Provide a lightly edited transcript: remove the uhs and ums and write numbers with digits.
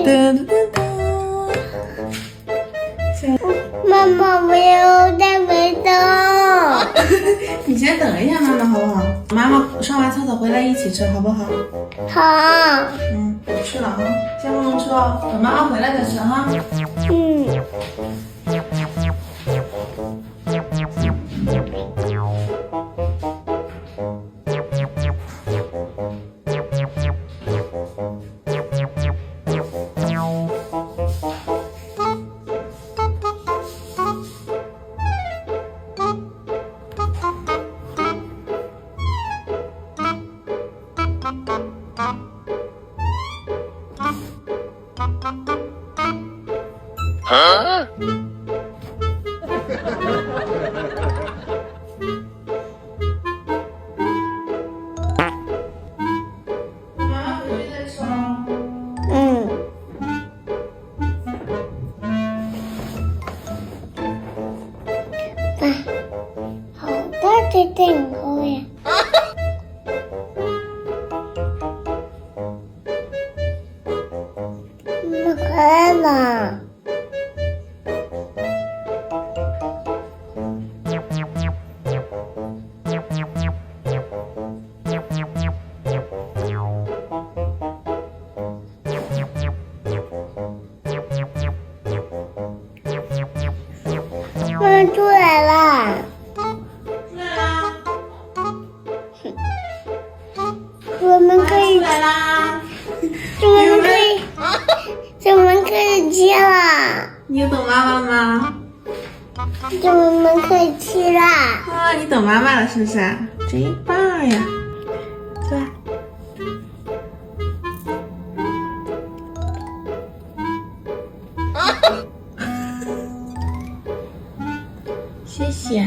噔噔噔。妈妈，我要带味道。你先等一下妈妈好不好？妈妈上完厕所回来一起吃好不好？好。我去了啊，先不能吃哦，等妈妈回来再吃哈。妈妈回去再吃哦。好大的蛋糕呀！妈妈回来了。妈妈出来了。出来啦！我们可以，出来啦！我们可以吃了。你等妈妈吗？我们可以吃了。啊，你等妈妈了是不是？真棒呀！对。谢谢。